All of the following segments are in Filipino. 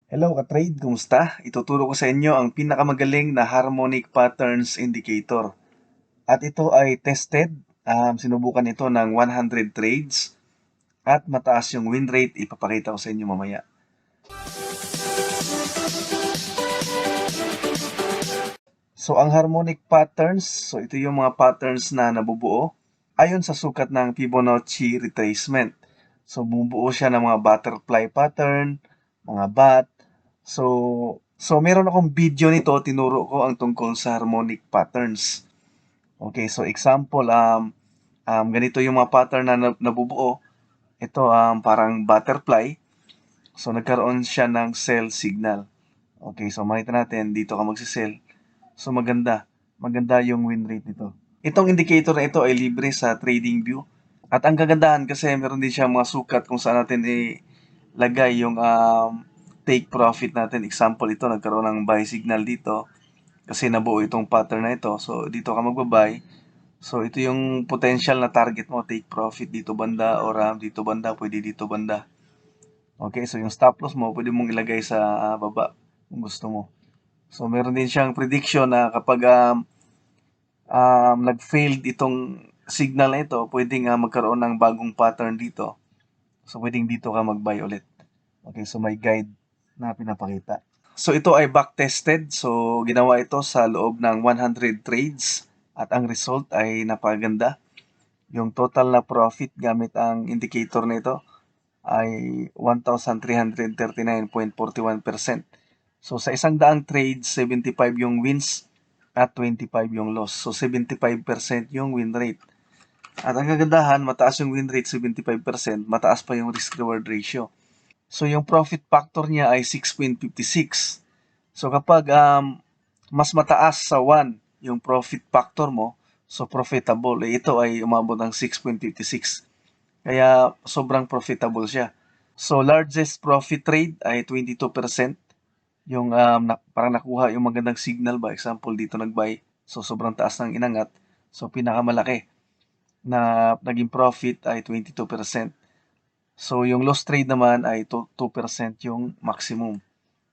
Hello ka-trade, kumusta? Ituturo ko sa inyo ang pinakamagaling na harmonic patterns indicator. At ito ay tested, sinubukan ito ng 100 trades at mataas yung win rate, ipapakita ko sa inyo mamaya. So ang harmonic patterns, so ito yung mga patterns na nabubuo ayon sa sukat ng Fibonacci retracement. So bumubuo siya ng mga butterfly pattern, mga bat. So meron akong video nito, tinuro ko ang tungkol sa harmonic patterns. Okay, so example, ganito yung mga pattern na nabubuo. Ito, parang butterfly. So nagkaroon siya ng sell signal. Okay, so makita natin, dito ka magsisell. So maganda. Maganda yung win rate nito. Itong indicator na ito ay libre sa TradingView. At ang kagandahan kasi meron din siya mga sukat kung saan natin ilagay yung take profit natin. Example ito, nagkaroon ng buy signal dito kasi nabuo itong pattern na ito. So dito ka magbabuy. So ito yung potential na target mo, take profit dito banda or dito banda, pwede dito banda. Okay, so yung stop loss mo, pwede mong ilagay sa baba kung gusto mo. So meron din siyang prediction na kapag nag-failed itong signal na ito, pwedeng magkaroon ng bagong pattern dito. So pwedeng dito ka mag-buy ulit. Okay, so may guide na pinapakita. So ito ay back-tested. So ginawa ito sa loob ng 100 trades at ang result ay napaganda. Yung total na profit gamit ang indicator na ito ay 1,339.41%. So sa isang daang trade, 75 yung wins at 25 yung loss. So 75% yung win rate. At ang kagandahan, mataas yung win rate, 75%, mataas pa yung risk-reward ratio. So yung profit factor niya ay 6.56. So kapag mas mataas sa 1 yung profit factor mo, so profitable, ito ay umabot ng 6.56. Kaya sobrang profitable siya. So largest profit trade ay 22%. Yung parang nakuha yung magandang signal ba. Example, dito nag-buy. So sobrang taas ng inangat. So pinakamalaki na naging profit ay 22%. So yung loss trade naman ay 2% yung maximum.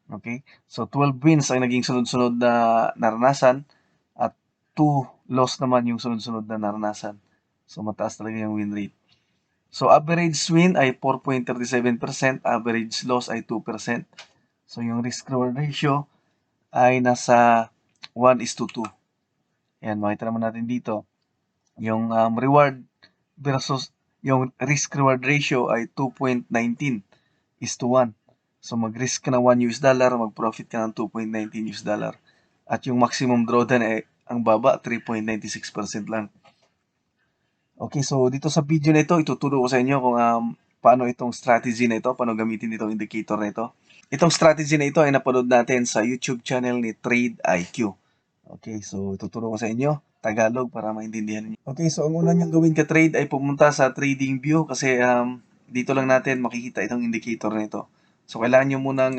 Okay? So 12 wins ang naging sunod-sunod na naranasan at 2 loss naman yung sunod-sunod na naranasan. So mataas talaga yung win rate. So average win ay 4.37%, average loss ay 2%. So yung risk reward ratio ay nasa 1:2. Ayan, makita naman natin dito. Yung reward versus yung risk reward ratio ay 2.19:1. So mag-risk ka ng $1, mag-profit ka ng 2.19 US dollar. At yung maximum drawdown ay ang baba, 3.96% lang. Okay, so dito sa video na ito, ituturo ko sa inyo kung paano itong strategy na ito, paano gamitin itong indicator na ito. Itong strategy na ito ay napanood natin sa YouTube channel ni Trade IQ. Okay, so ituturo ko sa inyo, Tagalog para maintindihan niyo. Okay, so ang una niyong gawin ka-trade ay pumunta sa TradingView kasi dito lang natin makikita itong indicator na ito. So kailangan niyo munang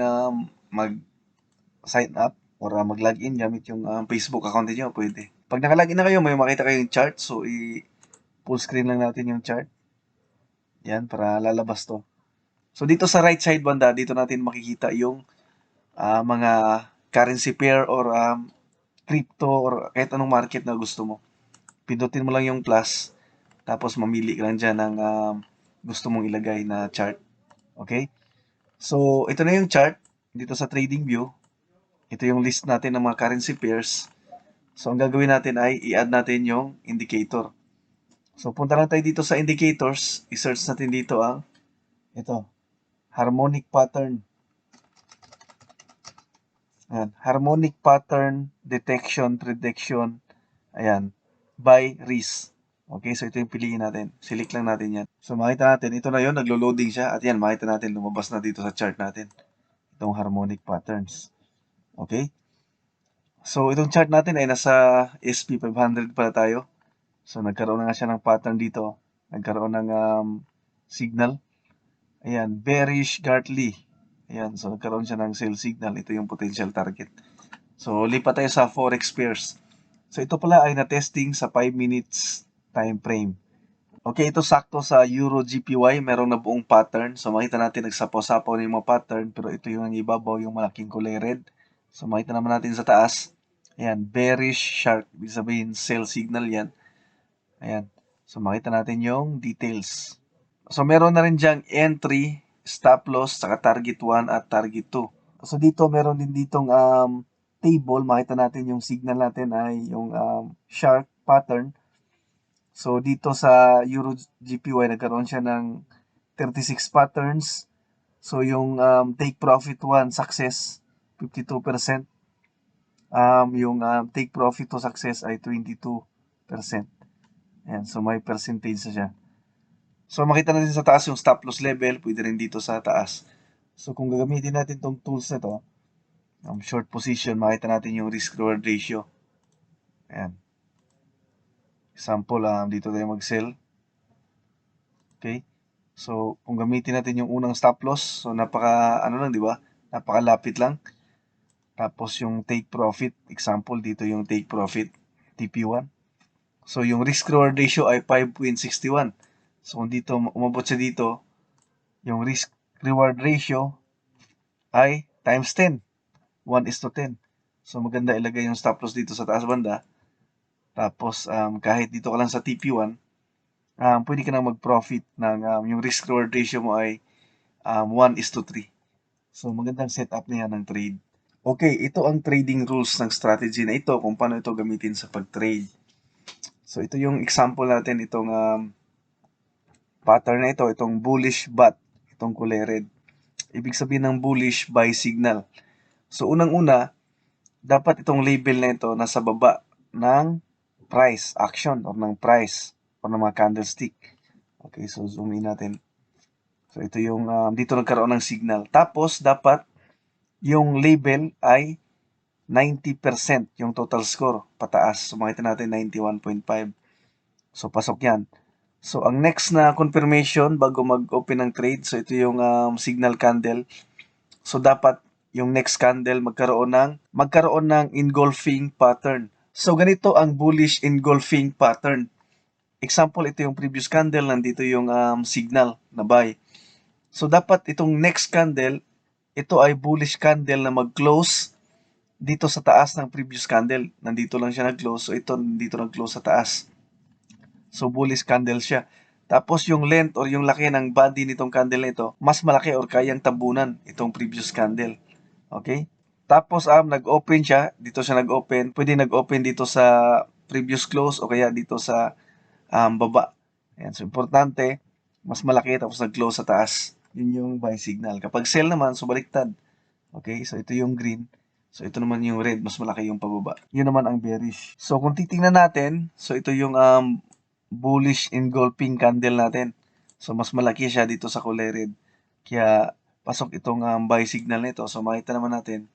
mag-sign up or mag-login gamit yung Facebook account niyo, pwede. Pag naka-login na kayo, may makita kayong chart. So full screen lang natin yung chart. Yan, para lalabas to. So dito sa right side banda, dito natin makikita yung mga currency pair or crypto or kahit anong market na gusto mo. Pindutin mo lang yung plus, tapos mamili ka lang dyan ng gusto mong ilagay na chart. Okay? So, ito na yung chart dito sa TradingView. Ito yung list natin ng mga currency pairs. So, ang gagawin natin ay i-add natin yung indicator. So, punta lang tayo dito sa indicators. I-search natin dito ang ito, harmonic pattern. Ayan, harmonic pattern detection, prediction. Ayan, by risk. Okay, so ito yung piliin natin. Select lang natin yan. So makita natin, ito na yon, naglo-loading siya. At yan, makita natin, lumabas na dito sa chart natin. Itong harmonic patterns. Okay? So itong chart natin ay nasa SP500 pala tayo. So nagkaroon na nga siya ng pattern dito. Nagkaroon ng signal. Ayan, bearish Gartley. Ayan, so nagkaroon siya ng sell signal. Ito yung potential target. So lipat tayo sa forex pairs. So ito pala ay na-testing sa 5 minutes time frame. Okay, ito sakto sa Euro GPY, merong nabuong pattern. So makita natin nagsapaw-sapaw na yung mga pattern, pero ito yung ibabaw, yung malaking kulay red. So makita naman natin sa taas, ayan, bearish shark, ibig sabihin sell signal yan. Ayan, so makita natin yung details. So meron na rin dyang entry, stop loss, saka target 1 at target 2. So dito meron din ditong table, makita natin yung signal natin ay yung shark pattern. So, dito sa Euro GPY, nagkaroon siya ng 36 patterns. So, yung take profit 1, success, 52%. Yung take profit to success ay 22%. Ayan, so may percentage na siya. So, makita natin sa taas yung stop loss level, pwede rin dito sa taas. So, kung gagamitin natin tong tools na to, short position, makita natin yung risk-reward ratio. Ayan. Example, dito tayo mag-sell. Okay? So, kung gamitin natin yung unang stop loss, so ano lang, di ba? Napakalapit lang. Tapos yung take profit, example, dito yung take profit, TP1. So, yung risk reward ratio ay 5.61. So, kung dito, umabot siya dito, yung risk reward ratio ay times 10. 1:10. So, maganda ilagay yung stop loss dito sa taas banda. Tapos, kahit dito ka lang sa TP1, pwede ka na mag-profit ng yung risk reward ratio mo ay 1:3. So, magandang setup niya ng trade. Okay, ito ang trading rules ng strategy na ito kung paano ito gamitin sa pag-trade. So, ito yung example natin, itong pattern na ito, itong bullish bat, itong kulay red. Ibig sabihin ng bullish buy signal. So, unang-una, dapat itong label na ito nasa baba ng price, action, or ng price, or ng mga candlestick. Okay, so zoom in natin. So, ito yung, dito nagkaroon ng signal. Tapos, dapat yung label ay 90% yung total score, pataas. So, makita natin 91.5. So, pasok yan. So, ang next na confirmation bago mag-open ng trade, so ito yung signal candle. So, dapat yung next candle magkaroon ng engulfing pattern. So, ganito ang bullish engulfing pattern. Example, ito yung previous candle, nandito yung signal na buy. So, dapat itong next candle, ito ay bullish candle na mag-close dito sa taas ng previous candle. Nandito lang siya nag-close. So, ito nandito nag-close sa taas. So, bullish candle siya. Tapos, yung length or yung laki ng body nitong candle na ito, mas malaki or kayang tabunan itong previous candle. Okay? Tapos, nag-open siya. Dito siya nag-open. Pwede nag-open dito sa previous close o kaya dito sa baba. Ayan. So, importante, mas malaki tapos nag-close sa taas. Yun yung buy signal. Kapag sell naman, so baliktad. Okay? So, ito yung green. So, ito naman yung red. Mas malaki yung pababa. Yun naman ang bearish. So, kung titingnan natin, so ito yung bullish engulfing candle natin. So, mas malaki siya dito sa kulay red. Kaya, pasok itong buy signal nito. So, makita naman natin,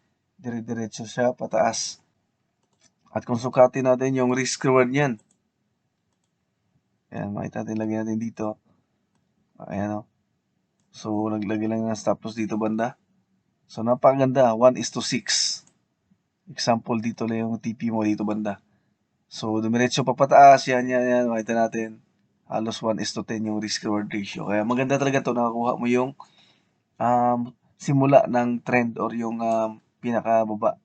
dire-diretso siya pataas. At kung sukatin natin yung risk reward niyan, ayan, makita natin, lagyan natin dito. Ayan o. So, naglagay lang ng stop loss dito banda. So, napakaganda. 1:6. Example, dito lang yung TP mo dito banda. So, dumiretso pa pataas. Yan. Makita natin. Halos 1:10 yung risk reward ratio. Kaya maganda talaga to. Nakakuha mo yung simula ng trend or yung pinakababa.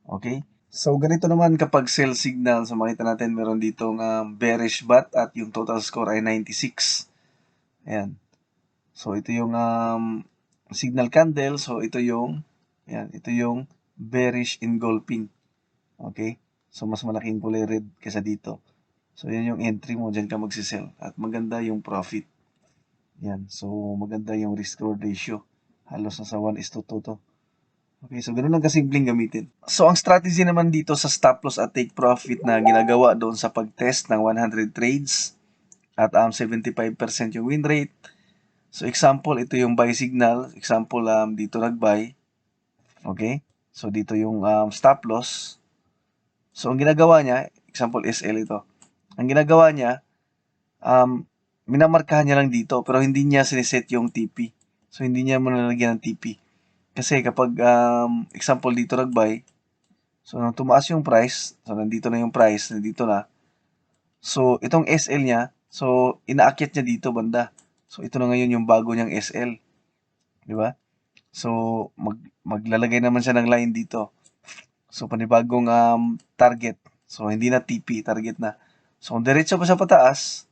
Okay? So, ganito naman kapag sell signal. So, makita natin meron ditong bearish bat at yung total score ay 96. Ayan. So, ito yung signal candle. So, ito yung bearish engulfing. Okay? So, mas malaking kulay red kaysa dito. So, yan yung entry mo. Diyan ka magsisell. At maganda yung profit. Yan. So, maganda yung risk-reward ratio. Halos nasa 1:2 to. Okay, so ganun lang kasimpleng gamitin. So, ang strategy naman dito sa stop loss at take profit na ginagawa doon sa pag-test ng 100 trades at 75% yung win rate. So, example, ito yung buy signal. Example, dito nag-buy. Okay? So, dito yung stop loss. So, ang ginagawa niya, example, SL ito. Ang ginagawa niya, minamarkahan niya lang dito, pero hindi niya siniset yung TP. So, hindi niya manalagyan ng TP. Kasi kapag, example, dito nag-buy, so, tumaas yung price, so, nandito na yung price, nandito na. So, itong SL niya, So, inaakyat niya dito banda. So, ito na ngayon yung bago niyang SL. Di ba? So, maglalagay naman siya ng line dito. So, panibagong target. So, hindi na TP, target na. So, kung diretso pa siya pataas,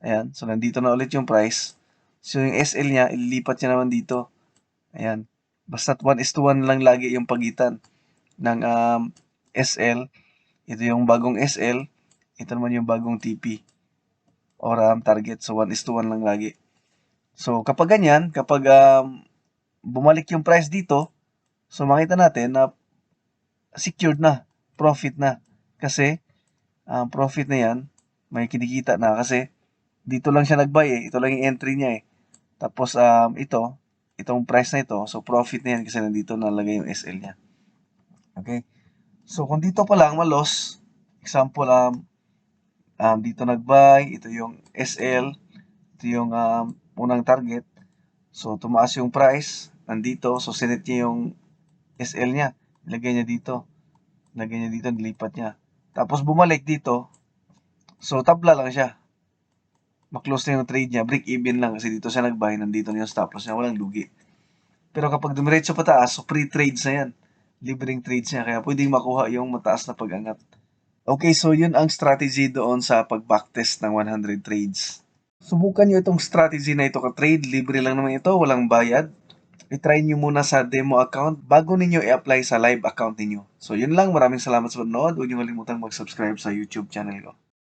ayan. So, nandito na ulit yung price. So, yung SL niya, ililipat niya naman dito. Ayan. Basta't 1:1 lang lagi yung pagitan ng SL. Ito yung bagong SL. Ito naman yung bagong TP or target. So, 1:1 lang lagi. So, kapag ganyan, kapag bumalik yung price dito, so makita natin na secured na, profit na. Kasi, profit na yan, may kinikita na kasi dito lang siya nag-buy eh. Ito lang yung entry niya eh. Tapos, itong price na ito, so profit na yan kasi nandito nalagay yung SL niya. Okay? So, kung dito pa lang ma-loss, example, dito nag-buy, ito yung SL, ito yung unang target. So, tumaas yung price, nandito, so sinet niya yung SL niya. Ilagay niya dito. Ilagay niya dito, nilipat niya. Tapos bumalik dito, so tabla lang siya. Ma-close na yung trade niya, break even lang kasi dito siya nag-buy, nandito na yung stop loss niya, walang lugi. Pero kapag dumiretso pataas, so free trades na yan. Libreng trades niya, kaya pwedeng makuha yung mataas na pag-angat. Okay, so yun ang strategy doon sa pag-backtest ng 100 trades. Subukan nyo itong strategy na ito ka-trade. Libre lang naman ito, walang bayad. I-try nyo muna sa demo account bago ninyo i-apply sa live account ninyo. So yun lang, maraming salamat sa panonood. Huwag nyo kalimutang mag-subscribe sa YouTube channel ko.